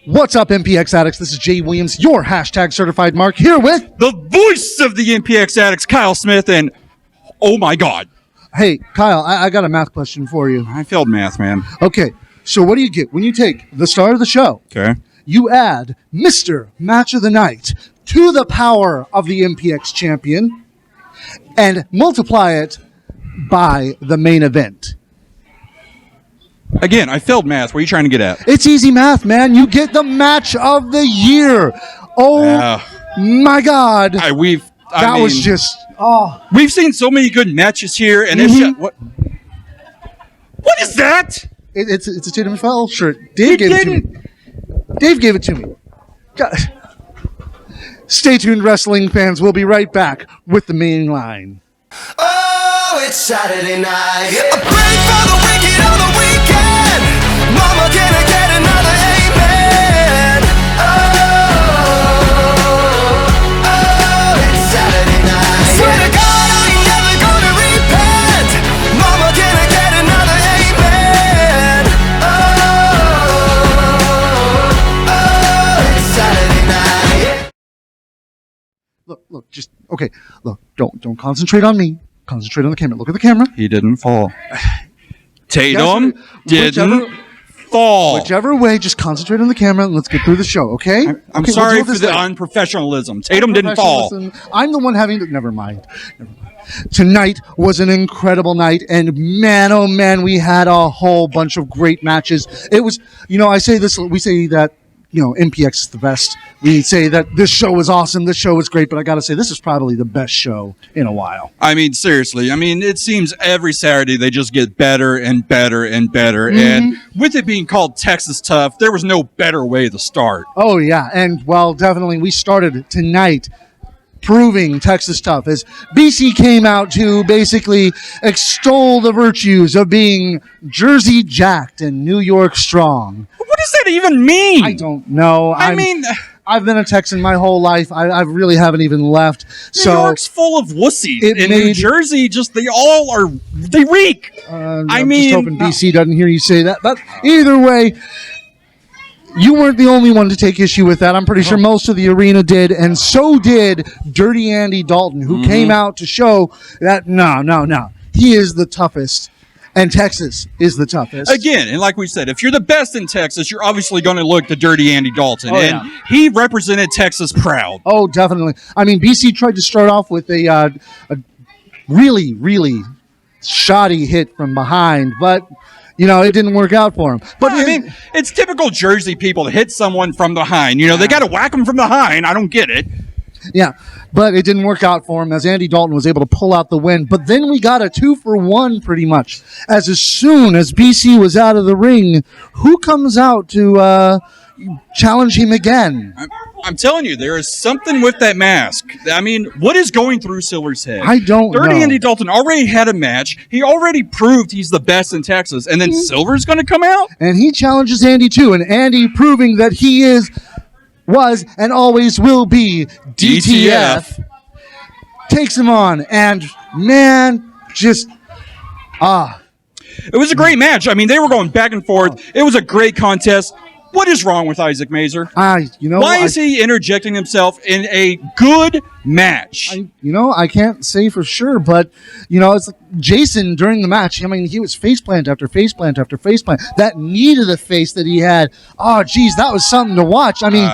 What's up, MPX addicts? This is Jay Williams, your hashtag certified mark, here with the voice of the MPX addicts, Kyle Smith, and oh my God. Hey, Kyle, I got a math question for you. I failed math, man. Okay, so what do you get when you take the star of the show? Okay. You add Mr. Match of the Night to the power of the MPX champion and multiply it by the main event. Again, I failed math. What are you trying to get at? It's easy math, man. You get the match of the year. Oh, my God. We've seen so many good matches here, and it's just, what is that? It's a Tatum foul shirt. Dave gave it to me. Dave gave it to me. God. Stay tuned, wrestling fans. We'll be right back with the main line. Oh, it's Saturday night. A break for the wicked on the weekend. Mama, can I get another amen? Oh, it's Saturday night. Swear to God, I ain't never gonna repent. Mama, can I get another amen? Oh, it's Saturday night. Look, just okay. Look, don't concentrate on me. Concentrate on the camera. Look at the camera. He didn't fall. Tatum didn't fall. Whichever way, just concentrate on the camera and let's get through the show, okay? I'm sorry for the unprofessionalism. Tatum didn't fall. I'm the one having to... Never mind. Tonight was an incredible night, and man, oh man, we had a whole bunch of great matches. It was, I say this, we say that, MPX is the best. We say that this show is awesome, this show is great, but I gotta say, this is probably the best show in a while. I mean, seriously. I mean, it seems every Saturday they just get better and better and better. Mm-hmm. And with it being called Texas Tough, there was no better way to start. Oh, yeah. And, well, definitely we started tonight proving Texas Tough as BC came out to basically extol the virtues of being Jersey jacked and New York strong. What does that even mean? I don't know. I've been a Texan my whole life. I really haven't even left. New York's full of wussies. New Jersey, they reek. I'm just hoping BC doesn't hear you say that. But either way, you weren't the only one to take issue with that. I'm pretty sure most of the arena did, and so did Dirty Andy Dalton, who came out to show that, no, he is the toughest, and Texas is the toughest. Again, and like we said, if you're the best in Texas, you're obviously going to look to Dirty Andy Dalton, and he represented Texas proud. Oh, definitely. I mean, BC tried to start off with a really, really shoddy hit from behind, but... it didn't work out for him. But I mean, it's typical Jersey people to hit someone from behind. They got to whack them from behind. I don't get it. Yeah, but it didn't work out for him as Andy Dalton was able to pull out the win. But then we got a 2-for-1 pretty much. As soon as BC was out of the ring, who comes out to challenge him again? I'm telling you, there is something with that mask. I mean, what is going through Silver's head? I don't know. Dirty Andy Dalton already had a match. He already proved he's the best in Texas. And then Silver's going to come out? And he challenges Andy, too. And Andy proving that he was, and always will be DTF. Takes him on. And, man, just... It was a great match. I mean, they were going back and forth. It was a great contest. What is wrong with Isaac Mazer? Why is he interjecting himself in a good match? I can't say for sure, but, it's like Jason during the match. I mean, he was faceplant after faceplant after faceplant. That knee to the face that he had, that was something to watch. I mean,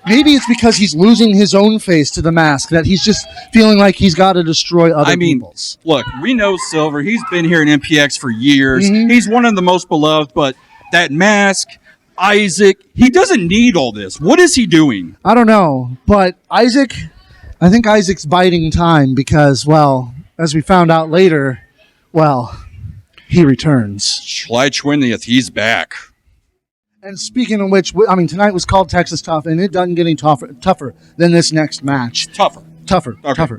maybe it's because he's losing his own face to the mask, that he's just feeling like he's got to destroy other people's. Look, we know Silver. He's been here in MPX for years. Mm-hmm. He's one of the most beloved, but that mask... Isaac, he doesn't need all this. What is he doing? I don't know, but I think Isaac's biding time because, well, as we found out later, he returns. July 20th, he's back. And speaking of which, tonight was called Texas Tough, and it doesn't get any tougher than this next match. Tougher.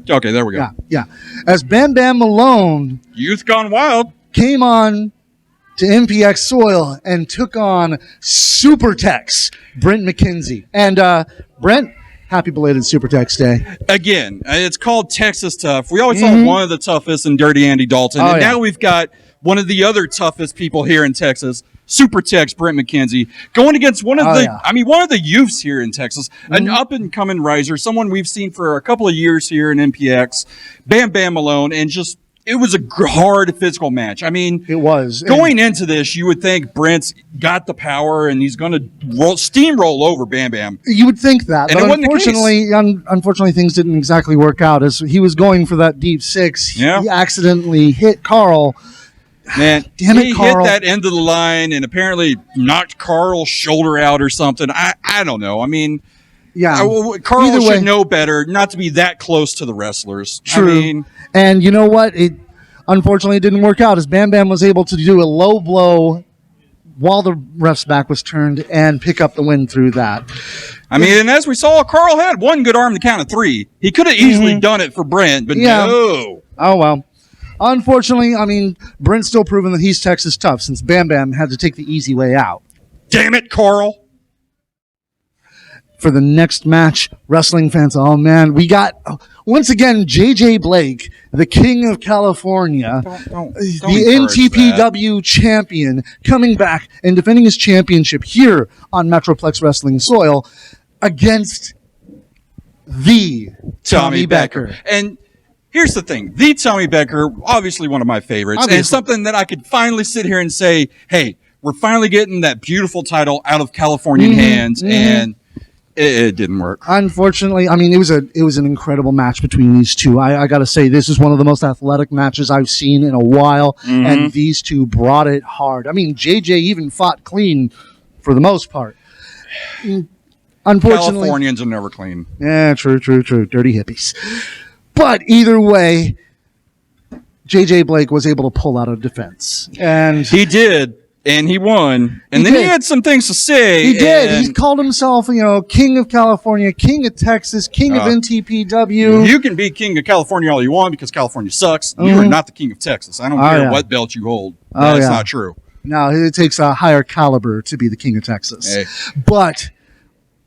Okay, there we go. Yeah. As Bam Bam Malone... Youth Gone Wild. Came on to MPX soil and took on Super Tex, Brent Mackenzie. And Brent, happy belated Super Tex Day. Again, it's called Texas Tough. We always saw one of the toughest in Dirty Andy Dalton. Now we've got one of the other toughest people here in Texas, Super Tex Brent Mackenzie, going against one of the youths here in Texas, an up-and-coming riser, someone we've seen for a couple of years here in MPX, Bam Bam Malone, and just it was a hard physical match. I mean, it was. Going into this, you would think Brent's got the power and he's going to steamroll over Bam Bam. You would think that, and but unfortunately, things didn't exactly work out. As he was going for that deep six, he accidentally hit Carl. Man, he hit that end of the line and apparently knocked Carl's shoulder out or something. I don't know. I mean, Carl should know better not to be that close to the wrestlers. True. I mean, and you know what? Unfortunately, it didn't work out as Bam Bam was able to do a low blow while the ref's back was turned and pick up the win through that. I mean, and as we saw, Carl had one good arm to count of three. He could have easily done it for Brent, but no. Oh, well. Unfortunately, I mean, Brent's still proving that he's Texas tough since Bam Bam had to take the easy way out. Damn it, Carl. For the next match, wrestling fans, oh man, we got, once again, JJ Blake, the King of California, the NTPW champion, coming back and defending his championship here on Metroplex Wrestling soil against the Tommy Becker. And here's the thing. The Tommy Becker, obviously one of my favorites, and something that I could finally sit here and say, hey, we're finally getting that beautiful title out of Californian hands, and it didn't work. Unfortunately, I mean, it was an incredible match between these two. I got to say, this is one of the most athletic matches I've seen in a while, and these two brought it hard. I mean, JJ even fought clean for the most part. Unfortunately, Californians are never clean. Yeah, true. Dirty hippies. But either way, JJ Blake was able to pull out a defense. And he did. And he won. And then he had some things to say. He did. He called himself, King of California, King of Texas, King of NTPW. You can be King of California all you want because California sucks. You are not the King of Texas. I don't care what belt you hold. That's not true. No, it takes a higher caliber to be the King of Texas. Hey. But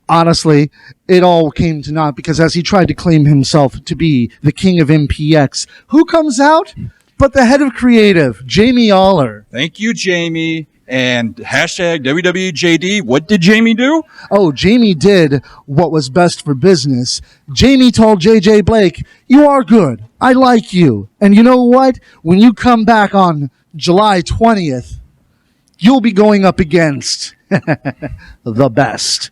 honestly, it all came to naught because as he tried to claim himself to be the King of MPX, who comes out but the head of creative, Jamie Aller. Thank you, Jamie. And hashtag WWJD, what did Jamie do? Oh, Jamie did what was best for business. Jamie told JJ Blake, you are good. I like you. And you know what? When you come back on July 20th, you'll be going up against the best.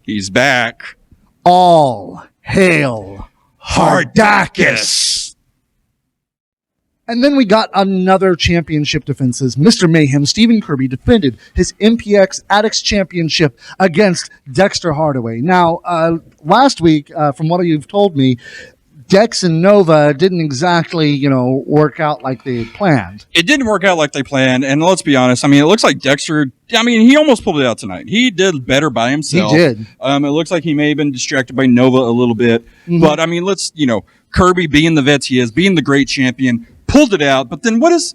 He's back. All hail Hardakis. And then we got another championship defenses. Mr. Mayhem, Stephen Kirby, defended his MPX Addicts Championship against Dexter Hardaway. Now, last week, from what you've told me, Dex and Nova didn't exactly, work out like they planned. It didn't work out like they planned, and let's be honest. I mean, it looks like Dexter, he almost pulled it out tonight. He did better by himself. He did. It looks like he may have been distracted by Nova a little bit. But, let's, Kirby being the vet he is, being the great champion, pulled it out. But then what does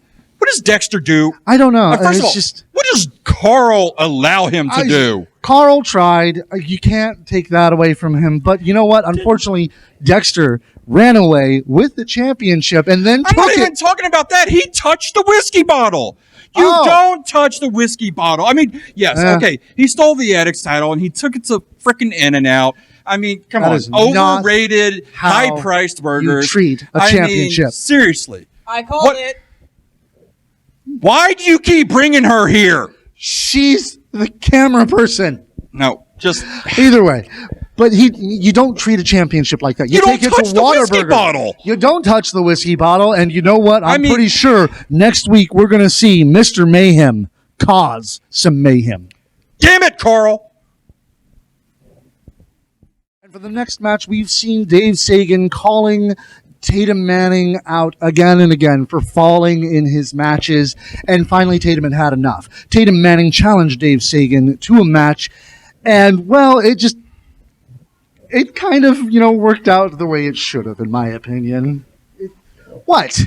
Dexter do? I don't know. First of all, what does Carl allow him to do? Carl tried. You can't take that away from him. But you know what? Unfortunately, Dexter ran away with the championship and then I'm not even talking about that. He touched the whiskey bottle. You don't touch the whiskey bottle. Yes, okay. He stole the Addicts title and he took it to freaking In-N-Out. Come on. Overrated, high-priced burgers. You treat a championship. Seriously. I called it. Why do you keep bringing her here? She's the camera person. No, just either way. But you don't treat a championship like that. You take it to Whataburger. Bottle. You don't touch the whiskey bottle. And you know what? I'm pretty sure next week we're going to see Mr. Mayhem cause some mayhem. Damn it, Carl. And for the next match, we've seen Dave Sagan calling Tatum Manning out again and again for falling in his matches, and finally Tatum had enough. Tatum Manning challenged Dave Sagan to a match, and well, it kind of, worked out the way it should have, in my opinion. What?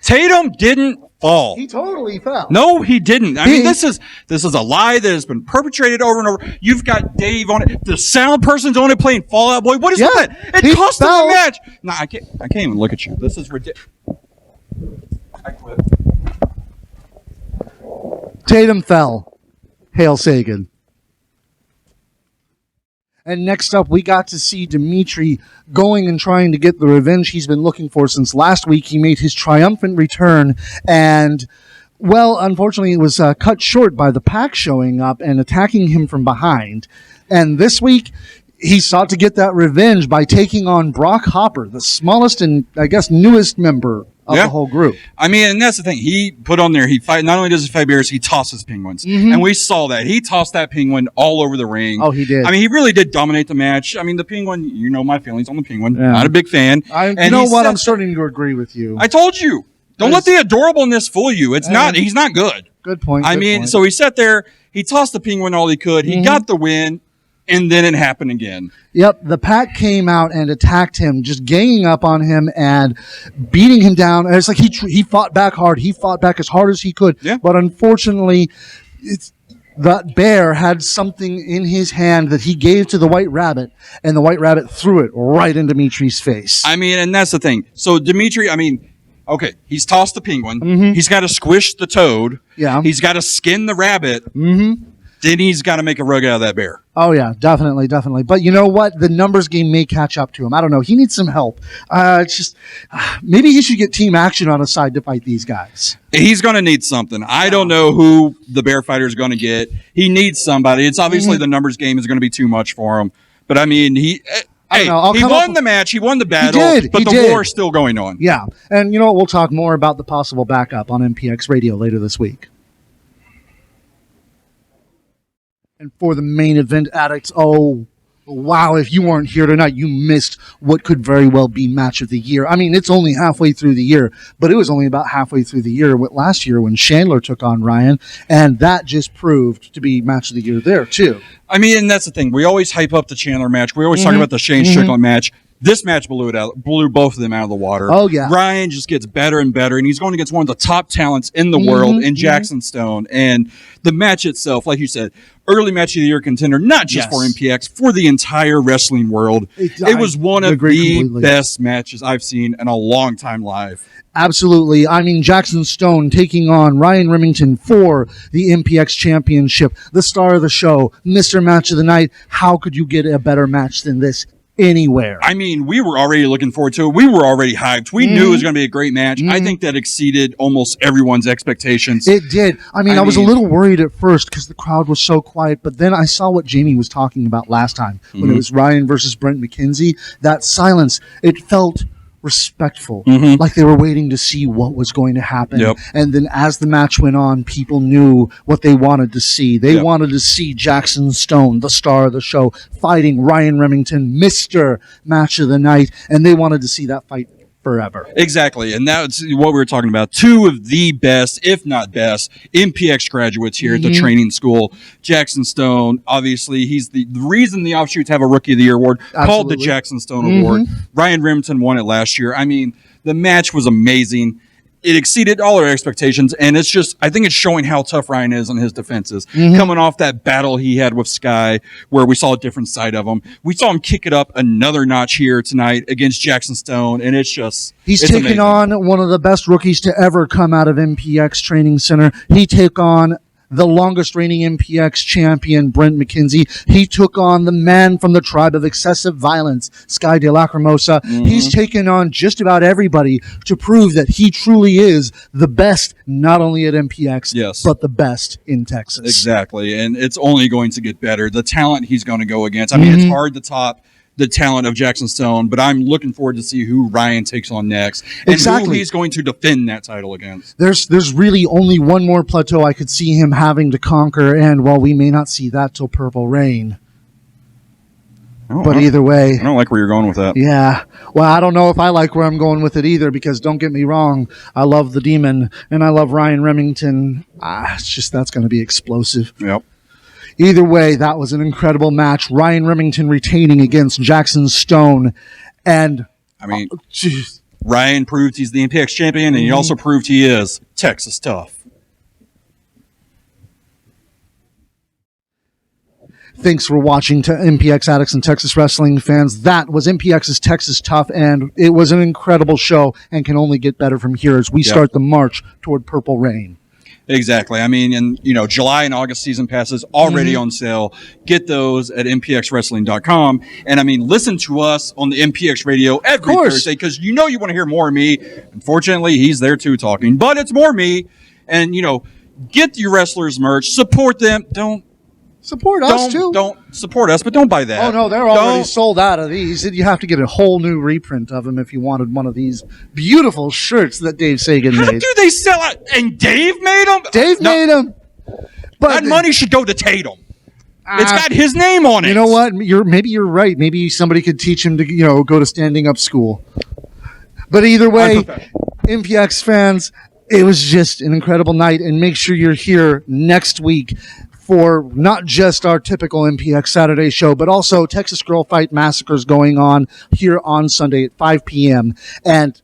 Tatum didn't fall. He totally fell. No, he didn't. This is a lie that has been perpetrated over and over. You've got Dave on it. The sound person's on it playing Fall Out Boy. What is that? It cost him a match. No, I can't even look at you. This is ridiculous. I quit. Tatum fell. Hail Sagan. And next up, we got to see Dimitri going and trying to get the revenge he's been looking for since last week. He made his triumphant return, and, well, unfortunately, it was cut short by the Pack showing up and attacking him from behind. And this week, he sought to get that revenge by taking on Rockhopper, the smallest and, I guess, newest member of the whole group. I mean, and that's the thing. He put on there, not only does he fight bears, he tosses penguins. And we saw that. He tossed that penguin all over the ring. Oh, he did. I mean, he really did dominate the match. I mean, the penguin, you know my feelings on the penguin. Yeah. Not a big fan. You know what? I'm starting to agree with you. I told you. Don't let the adorableness fool you. It's not. He's not good. Good point. I mean, so he sat there. He tossed the penguin all he could. He got the win. And then it happened again. Yep, the Pack came out and attacked him, just ganging up on him and beating him down. And it's like he fought back hard. He fought back as hard as he could. Yeah. But unfortunately, that bear had something in his hand that he gave to the White Rabbit, and the White Rabbit threw it right in Dimitri's face. I mean, and that's the thing. So Dimitri, I mean, okay, he's tossed the penguin. He's got to squish the toad. Yeah. He's got to skin the rabbit. Then he's got to make a rug out of that bear. Oh, yeah, definitely. But you know what? The numbers game may catch up to him. I don't know. He needs some help. It's just maybe he should get Team Action on his side to fight these guys. He's going to need something. I don't know who the bear fighter is going to get. He needs somebody. It's obviously the numbers game is going to be too much for him. But, I mean, he won the match. He won the battle. But the war is still going on. Yeah. And you know what? We'll talk more about the possible backup on MPX Radio later this week. And for the main event, addicts, oh, wow, if you weren't here tonight, you missed what could very well be match of the year. I mean, it's only halfway through the year, but it was only about halfway through the year last year when Chandler took on Ryan, and that just proved to be match of the year there, too. I mean, and that's the thing. We always hype up the Chandler match. We always talk about the Shane Strickland match. This match blew both of them out of the water. Oh, yeah. Ryan just gets better and better, and he's going against one of the top talents in the world in Jackson Stone. And the match itself, like you said, early match of the year contender, not just for MPX, for the entire wrestling world. It was one of the best matches I've seen in a long time live. Absolutely. I mean, Jackson Stone taking on Ryan Remington for the MPX championship, the star of the show, Mr. Match of the Night. How could you get a better match than this? Anywhere. I mean, we were already looking forward to it. We were already hyped. We knew it was going to be a great match. I think that exceeded almost everyone's expectations. It did. I mean, I was a little worried at first because the crowd was so quiet, but then I saw what Jamie was talking about last time when it was Ryan versus Brent Mackenzie. That silence, it felt respectful, like they were waiting to see what was going to happen. And then as the match went on, people knew what they wanted to see. They wanted to see Jackson Stone, the star of the show, fighting Ryan Remington, Mr. Match of the Night, and they wanted to see that fight forever. Exactly, and that's what we were talking about. Two of the best, if not best, MPX graduates here at the training school. Jackson Stone, obviously, he's the reason the offshoots have a Rookie of the Year award called the Jackson Stone Award. Ryan Remington won it last year. I mean, the match was amazing. It exceeded all our expectations, and it's just, I think it's showing how tough Ryan is on his defenses. Coming off that battle he had with Sky, where we saw a different side of him. We saw him kick it up another notch here tonight against Jackson Stone, and it's just, he's taken on one of the best rookies to ever come out of MPX Training Center. He took on the longest reigning MPX champion, Brent Mackenzie. He took on the man from the tribe of excessive violence, Sky De Lacrimosa. He's taken on just about everybody to prove that he truly is the best, not only at MPX, but the best in Texas. Exactly, and it's only going to get better. The talent he's going to go against, I mean, it's hard to top the talent of Jackson Stone, but I'm looking forward to see who Ryan takes on next and who he's going to defend that title against. There's really only one more plateau I could see him having to conquer, and while we may not see that till Purple Rain. But either way, I don't like where you're going with that. Yeah. Well, I don't know if I like where I'm going with it either, because don't get me wrong, I love the Demon and I love Ryan Remington. It's just, that's going to be explosive. Yep. Either way, that was an incredible match. Ryan Remington retaining against Jackson Stone. And I mean, Ryan proved he's the MPX champion, and he also proved he is Texas tough. Thanks for watching to MPX Addicts and Texas Wrestling fans. That was MPX's Texas Tough, and it was an incredible show and can only get better from here as we start the march toward Purple Rain. Exactly. I mean, and July and August season passes already on sale. Get those at mpxwrestling.com. And I mean, listen to us on the MPX radio every Thursday because you want to hear more of me. Unfortunately, he's there too talking, but it's more me. And get your wrestlers merch, support them. Don't support us too. Don't support us, but don't buy that. Oh no, they're already sold out of these. You have to get a whole new reprint of them if you wanted one of these beautiful shirts that Dave Sagan made. How do they sell out? And Dave made them. Dave made them. But that money should go to Tatum. It's got his name on it. You know what? Maybe you're right. Maybe somebody could teach him to go to standing up school. But either way, MPX fans, it was just an incredible night, and make sure you're here next week for not just our typical MPX Saturday show, but also Texas Girl Fight Massacres going on here on Sunday at 5 p.m. And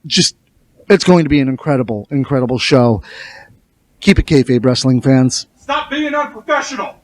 it's going to be an incredible, incredible show. Keep it kayfabe, wrestling fans. Stop being unprofessional.